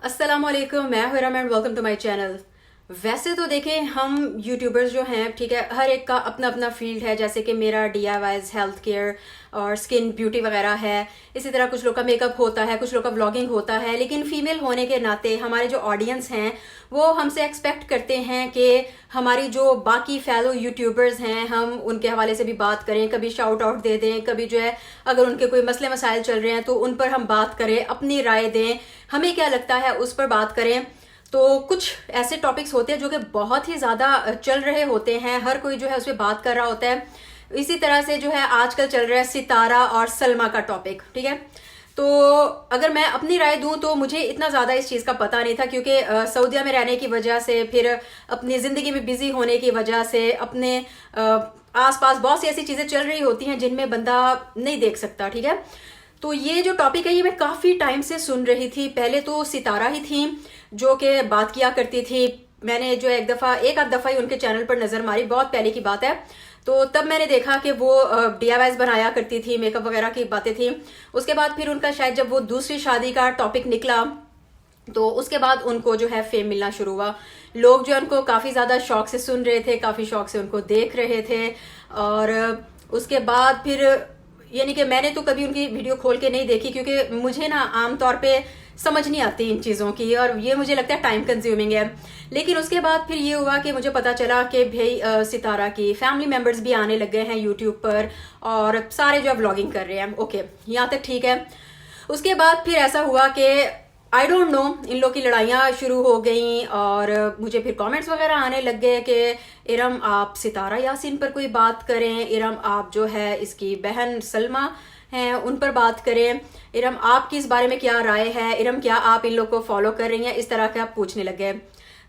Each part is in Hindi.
अस्सलामुअलैकुम, मैं हूं Raman. Welcome to my channel. वैसे तो देखें, हम यूट्यूबर्स जो हैं, ठीक है, हर एक का अपना अपना फील्ड है। जैसे कि मेरा DIYs, हेल्थ केयर और स्किन ब्यूटी वगैरह है। इसी तरह कुछ लोग का मेकअप होता है, कुछ लोग का व्लॉगिंग होता है। लेकिन फीमेल होने के नाते हमारे जो ऑडियंस हैं वो हमसे एक्सपेक्ट करते हैं कि हमारी जो बाकी फैलो यूट्यूबर्स हैं हम उनके हवाले से भी बात करें, कभी शाउट आउट दे दें, कभी जो है अगर उनके कोई मसले मसाइल चल रहे हैं तो उन पर हम बात करें, अपनी राय दें, हमें क्या लगता है उस पर बात करें। तो कुछ ऐसे टॉपिक्स होते हैं जो कि बहुत ही ज़्यादा चल रहे होते हैं, हर कोई जो है उस पर बात कर रहा होता है। इसी तरह से जो है आजकल चल रहा है सितारा और सलमा का टॉपिक, ठीक है। तो अगर मैं अपनी राय दूं तो मुझे इतना ज़्यादा इस चीज़ का पता नहीं था, क्योंकि सऊदीया में रहने की वजह से, फिर अपनी ज़िंदगी में बिजी होने की वजह से, अपने आसपास बहुत सी ऐसी चीज़ें चल रही होती हैं जिनमें बंदा नहीं देख सकता, ठीक है। तो ये जो टॉपिक है ये मैं काफ़ी टाइम से सुन रही थी। पहले तो सितारा ही थी जो कि बात किया करती थी। मैंने जो एक आध दफ़ा ही उनके चैनल पर नज़र मारी, बहुत पहले की बात है। तो तब मैंने देखा कि वो DIYs बनाया करती थी, मेकअप वगैरह की बातें थी। उसके बाद फिर उनका शायद जब वो दूसरी शादी का टॉपिक निकला तो उसके बाद उनको जो है फेम मिलना शुरू हुआ। लोग जो है उनको काफ़ी ज़्यादा शौक से सुन रहे थे, काफ़ी शौक से उनको देख रहे थे। और उसके बाद फिर यानी कि मैंने तो कभी उनकी वीडियो खोल के नहीं देखी, क्योंकि मुझे ना आमतौर पे समझ नहीं आती इन चीज़ों की, और ये मुझे लगता है टाइम कंज्यूमिंग है। लेकिन उसके बाद फिर ये हुआ कि मुझे पता चला कि भाई सितारा की फैमिली मेम्बर्स भी आने लग गए हैं यूट्यूब पर, और सारे जो है व्लॉगिंग कर रहे हैं। ओके, यहाँ तक ठीक है। उसके बाद फिर ऐसा हुआ कि आई डोंट नो, इन लोग की लड़ाइयाँ शुरू हो गई, और मुझे फिर कमेंट्स वगैरह आने लग गए कि इरम आप सितारा यासीन पर कोई बात करें, इरम आप जो है इसकी बहन सलमा हैं उन पर बात करें, इरम आपकी इस बारे में क्या राय है, इरम क्या आप इन लोग को फॉलो कर रही हैं, इस तरह के आप पूछने लग गए।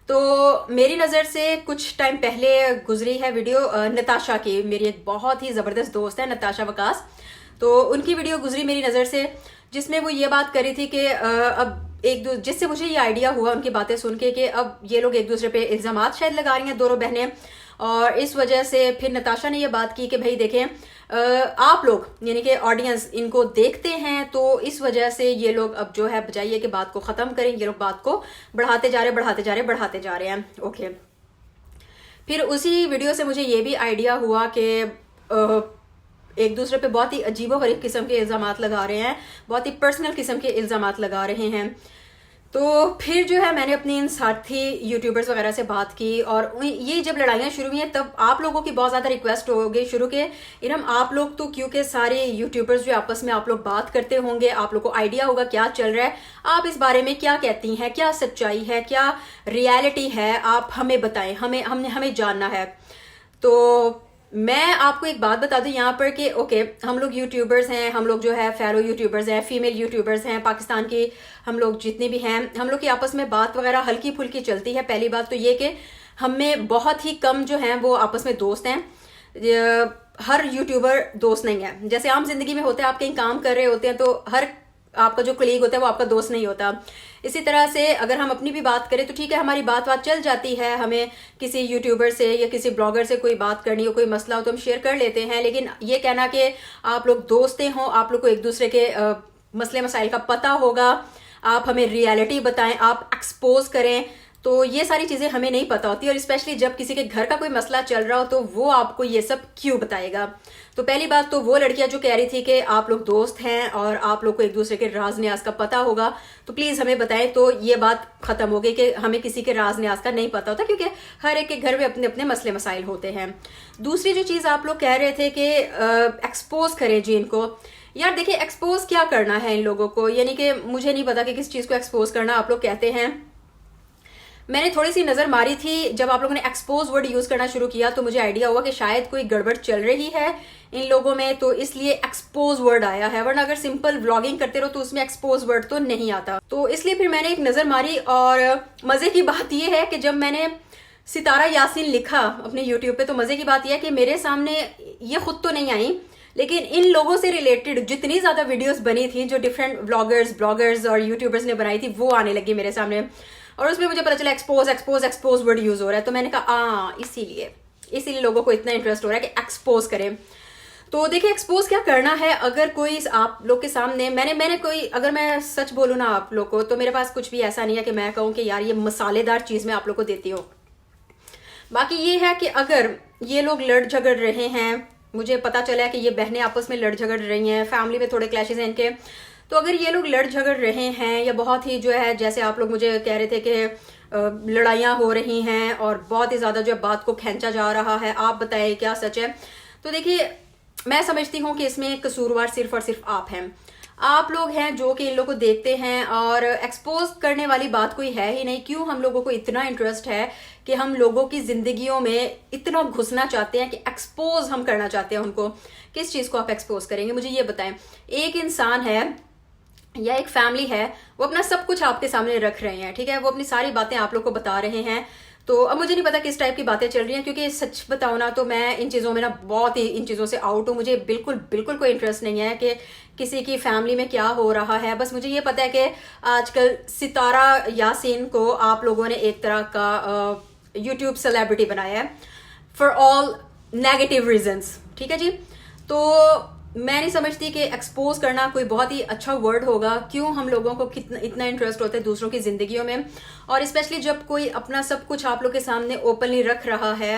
तो मेरी नज़र से कुछ टाइम पहले गुजरी है वीडियो नताशा की। मेरी एक बहुत ही ज़बरदस्त दोस्त है नताशा वकास, तो उनकी वीडियो गुजरी मेरी नज़र से, जिसमें वो ये बात करी थी कि अब जिससे मुझे ये आइडिया हुआ उनकी बातें सुन के कि अब ये लोग एक दूसरे पे इल्ज़ामात शायद लगा रही हैं, दोनों बहनें। और इस वजह से फिर नताशा ने ये बात की कि भाई देखें, आप लोग यानी कि ऑडियंस इनको देखते हैं, तो इस वजह से ये लोग अब जो है बजाय कि बात को ख़त्म करें, ये लोग बात को बढ़ाते जा रहे हैं। ओके, फिर उसी वीडियो से मुझे ये भी आइडिया हुआ कि एक दूसरे पे बहुत ही अजीबोगरीब किस्म के इल्ज़ामात लगा रहे हैं, बहुत ही पर्सनल किस्म के इल्ज़ामात लगा रहे हैं। तो फिर जो है मैंने अपनी इन साथी यूट्यूबर्स वगैरह से बात की, और ये जब लड़ाइयाँ शुरू हुई हैं तब आप लोगों की बहुत ज़्यादा रिक्वेस्ट हो गई शुरू के, इरम आप लोग तो, क्योंकि सारे यूट्यूबर्स जो आपस में आप लोग बात करते होंगे, आप लोग को आइडिया होगा क्या चल रहा है, आप इस बारे में क्या कहती हैं, क्या सच्चाई है, क्या रियलिटी है, आप हमें बताएं, हमें जानना है। तो मैं आपको एक बात बता दूं यहाँ पर कि ओके, हम लोग यूट्यूबर्स हैं, हम लोग जो है फेलो यूट्यूबर्स हैं, फीमेल यूट्यूबर्स हैं, पाकिस्तान की हम लोग जितने भी हैं, हम लोग की आपस में बात वगैरह हल्की फुल्की चलती है। पहली बात तो ये कि हमें बहुत ही कम जो हैं वो आपस में दोस्त हैं। हर यूट्यूबर दोस्त नहीं है। जैसे आम जिंदगी में होता है, आप कहीं काम कर रहे होते हैं तो हर आपका जो कलीग होता है वो आपका दोस्त नहीं होता। इसी तरह से अगर हम अपनी भी बात करें तो ठीक है, हमारी बात चल जाती है, हमें किसी यूट्यूबर से या किसी ब्लॉगर से कोई बात करनी हो, कोई मसला हो तो हम शेयर कर लेते हैं। लेकिन ये कहना कि आप लोग दोस्तें हों, आप लोग को एक दूसरे के मसले मसाइल का पता होगा, आप हमें रियलिटी बताएं, आप एक्सपोज करें, तो ये सारी चीज़ें हमें नहीं पता होती। और स्पेशली जब किसी के घर का कोई मसला चल रहा हो तो वो आपको ये सब क्यों बताएगा। तो पहली बात तो वो लड़कियां जो कह रही थी कि आप लोग दोस्त हैं और आप लोग को एक दूसरे के राज न्याज का पता होगा, तो प्लीज़ हमें बताएं। तो ये बात ख़त्म हो गई कि हमें किसी के राज न्याज का नहीं पता होता, क्योंकि हर एक के घर में अपने अपने मसले मसाइल होते हैं। दूसरी जो चीज़ आप लोग कह रहे थे कि एक्सपोज करें जी इनको, यार देखिए एक्सपोज क्या करना है इन लोगों को, यानी कि मुझे नहीं पता कि किस चीज़ को एक्सपोज करना आप लोग कहते हैं। मैंने थोड़ी सी नज़र मारी थी, जब आप लोगों ने एक्सपोज वर्ड यूज़ करना शुरू किया तो मुझे आइडिया हुआ कि शायद कोई गड़बड़ चल रही है इन लोगों में, तो इसलिए एक्सपोज वर्ड आया है। वरना अगर सिंपल व्लॉगिंग करते रहो तो उसमें एक्सपोज वर्ड तो नहीं आता। तो इसलिए फिर मैंने एक नज़र मारी, और मज़े की बात यह है कि जब मैंने सितारा यासीन लिखा अपने यूट्यूब पे, तो मज़े की बात यह है कि मेरे सामने ये खुद तो नहीं आई, लेकिन इन लोगों से रिलेटेड जितनी ज़्यादा वीडियोस बनी थी जो डिफरेंट ब्लॉगर्स और यूट्यूबर्स ने बनाई थी, वो आने लगी मेरे सामने। और उसमें मुझे पता चला एक्सपोज वर्ड यूज़ हो रहा है। तो मैंने कहा इसीलिए लोगों को इतना इंटरेस्ट हो रहा है कि एक्सपोज करें। तो देखिए एक्सपोज क्या करना है, अगर कोई आप लोग के सामने मैंने कोई, अगर मैं सच बोलूँ ना आप लोग को, तो मेरे पास कुछ भी ऐसा नहीं है कि मैं कहूँ कि यार ये मसालेदार चीज़ मैं आप लोग को देती हूँ। बाकी ये है कि अगर ये लोग लड़ झगड़ रहे हैं, मुझे पता चला है कि ये बहनें आपस में लड़ झगड़ रही हैं, फैमिली में थोड़े क्लैशेस हैं इनके, तो अगर ये लोग लड़ झगड़ रहे हैं या बहुत ही जो है, जैसे आप लोग मुझे कह रहे थे कि लड़ाइयाँ हो रही हैं और बहुत ही ज़्यादा जो है बात को खींचा जा रहा है, आप बताएं क्या सच है। तो देखिए मैं समझती हूँ कि इसमें कसूरवार सिर्फ और सिर्फ आप हैं। आप लोग हैं जो कि इन लोगों को देखते हैं, और एक्सपोज करने वाली बात कोई है ही नहीं। क्यों हम लोगों को इतना इंटरेस्ट है कि हम लोगों की जिंदगियों में इतना घुसना चाहते हैं कि एक्सपोज हम करना चाहते हैं उनको। किस चीज को आप एक्सपोज करेंगे, मुझे ये बताएं। एक इंसान है या एक फैमिली है, वो अपना सब कुछ आपके सामने रख रहे हैं, ठीक है, वो अपनी सारी बातें आप लोग को बता रहे हैं। तो अब मुझे नहीं पता किस टाइप की बातें चल रही हैं, क्योंकि सच बताऊं ना तो मैं इन चीज़ों में ना बहुत ही इन चीज़ों से आउट हूँ। मुझे बिल्कुल बिल्कुल कोई इंटरेस्ट नहीं है कि किसी की फैमिली में क्या हो रहा है। बस मुझे ये पता है कि आजकल सितारा यासीन को आप लोगों ने एक तरह का यूट्यूब सेलिब्रिटी बनाया है फॉर ऑल नेगेटिव रीजंस, ठीक है जी। तो मैं नहीं समझती कि एक्सपोज करना कोई बहुत ही अच्छा वर्ड होगा। क्यों हम लोगों को कितना इतना इंटरेस्ट होता है दूसरों की जिंदगियों में, और स्पेशली जब कोई अपना सब कुछ आप लोग के सामने ओपनली रख रहा है,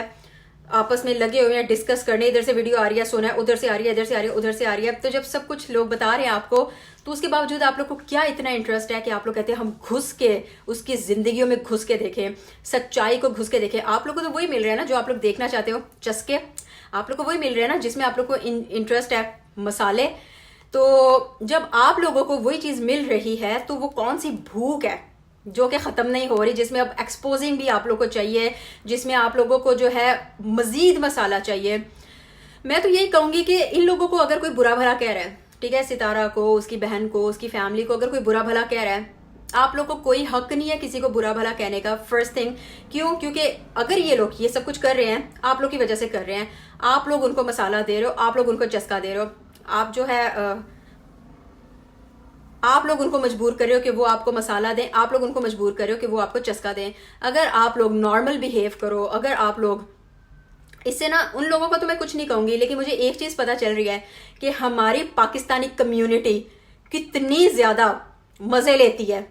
आपस में लगे हुए हैं डिस्कस करने, इधर से वीडियो आ रही है, सुना है, उधर से आ रही है, इधर से आ रही है, उधर से आ रही है, तो जब सब कुछ लोग बता रहे हैं आपको, तो उसके बावजूद आप लोग को क्या इतना इंटरेस्ट है कि आप लोग कहते हैं हम घुस के उसकी जिंदगियों में घुस के देखें, सच्चाई को घुस के देखें। आप लोग को तो वही मिल रहा है ना जो आप लोग देखना चाहते हो, चस्के। आप लोग को वही मिल रहा है ना जिसमें आप लोग को इंटरेस्ट है, मसाले। तो जब आप लोगों को वही चीज मिल रही है, तो वो कौन सी भूख है जो कि खत्म नहीं हो रही, जिसमें अब एक्सपोजिंग भी आप लोग को चाहिए, जिसमें आप लोगों को जो है मजीद मसाला चाहिए। मैं तो यही कहूंगी कि इन लोगों को अगर कोई बुरा भला कह रहा है, ठीक है, सितारा को, उसकी बहन को, उसकी फैमिली को अगर कोई बुरा भला कह रहा है, आप लोग को कोई हक नहीं है किसी को बुरा भला कहने का। फर्स्ट थिंग, क्यों? क्योंकि अगर ये लोग ये सब कुछ कर रहे हैं, आप लोग की वजह से कर रहे हैं, आप लोग उनको मसाला दे रहे हो, आप लोग उनको चस्का दे रहे हो, आप जो है आप लोग उनको मजबूर कर रहे हो कि वो आपको मसाला दें, आप लोग उनको मजबूर कर रहे हो कि वो आपको चस्का दें। अगर आप लोग नॉर्मल बिहेव करो, अगर आप लोग इससे ना, उन लोगों को तो मैं कुछ नहीं कहूंगी, लेकिन मुझे एक चीज पता चल रही है कि हमारी पाकिस्तानी कम्युनिटी कितनी ज्यादा मजे लेती है।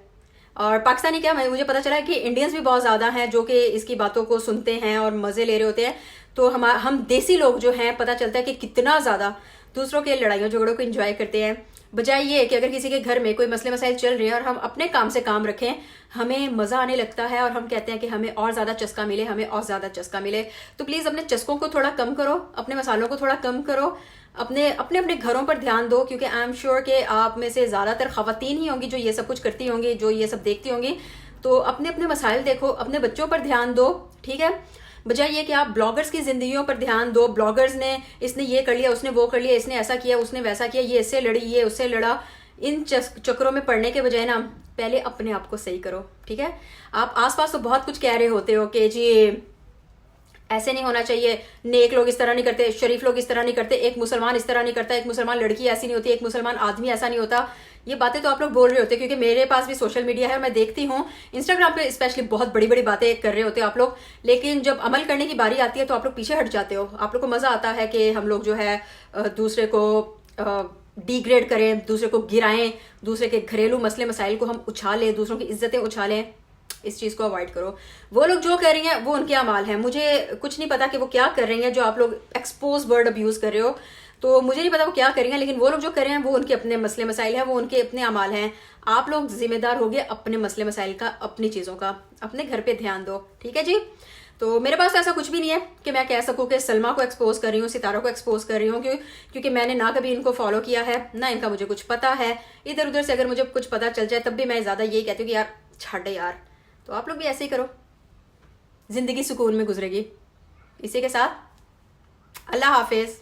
और पाकिस्तानी क्या, मुझे पता चला है कि इंडियंस भी बहुत ज्यादा हैं जो कि इसकी बातों को सुनते हैं और मजे ले रहे होते हैं। तो हम देसी लोग जो हैं, पता चलता है कि कितना ज्यादा दूसरों के लड़ाइयों झगड़ों को एंजॉय करते हैं, बजाय ये कि अगर किसी के घर में कोई मसले मसाइल चल रहे हैं और हम अपने काम से काम रखें, हमें मजा आने लगता है और हम कहते हैं कि हमें और ज्यादा चस्का मिले, हमें और ज्यादा चस्का मिले। तो प्लीज अपने चस्कों को थोड़ा कम करो, अपने मसालों को थोड़ा कम करो, अपने अपने अपने घरों पर ध्यान दो, क्योंकि आई एम श्योर कि आप में से ज्यादातर खवातीन ही होंगी जो ये सब कुछ करती होंगी, जो ये सब देखती होंगी। तो अपने अपने मसाइल देखो, अपने बच्चों पर ध्यान दो, ठीक है, बजाय ये कि आप ब्लॉगर्स की जिंदगियों पर ध्यान दो। ब्लॉगर्स ने, इसने ये कर लिया, उसने वो कर लिया, इसने ऐसा किया, उसने वैसा किया, ये इससे लड़ी, ये उससे लड़ा। इन चक्करों में पड़ने के बजाय ना, पहले अपने आप को सही करो, ठीक है। आप आसपास तो बहुत कुछ कह रहे होते हो कि जी ऐसे नहीं होना चाहिए, नेक लोग इस तरह नहीं करते, शरीफ लोग इस तरह नहीं करते, एक मुसलमान इस तरह नहीं करता, एक मुसलमान लड़की ऐसी नहीं होती, एक मुसलमान आदमी ऐसा नहीं होता। ये बातें तो आप लोग बोल रहे होते, क्योंकि मेरे पास भी सोशल मीडिया है और मैं देखती हूँ इंस्टाग्राम पे स्पेशली बहुत बड़ी बड़ी बातें कर रहे होते हो आप लोग, लेकिन जब अमल करने की बारी आती है तो आप लोग पीछे हट जाते हो। आप लोग को मजा आता है कि हम लोग जो है दूसरे को डिग्रेड करें, दूसरे को गिराएं, दूसरे के घरेलू मसले मसाइल को हम उछालें, दूसरों की इज्जतें उछालें। इस चीज को अवॉइड करो। वो लोग जो कर रही हैं वो उनके अमाल हैं, मुझे कुछ नहीं पता कि वो क्या कर रही हैं। जो आप लोग एक्सपोज वर्ड अब्यूज कर रहे हो, तो मुझे नहीं पता वो क्या कर रही हैं, लेकिन वो लोग जो कर रहे हैं वो उनके अपने मसले मसाइल हैं, वो उनके अपने अमाल हैं। आप लोग जिम्मेदार हो गए अपने मसले मसाइल का, अपनी चीजों का, अपने घर पे ध्यान दो, ठीक है जी। तो मेरे पास तो ऐसा कुछ भी नहीं है कि मैं कह सकूं कि सलमा को एक्सपोज कर रही हूँ, सितारा को एक्सपोज कर रही हूँ, क्योंकि मैंने ना कभी इनको फॉलो किया है, ना इनका मुझे कुछ पता है। इधर उधर से अगर मुझे कुछ पता चल जाए तब भी मैं ज्यादा यही कहती हूँ कि यार छाड़े यार। तो आप लोग भी ऐसे ही करो, जिंदगी सुकून में गुजरेगी। इसी के साथ अल्लाह हाफिज।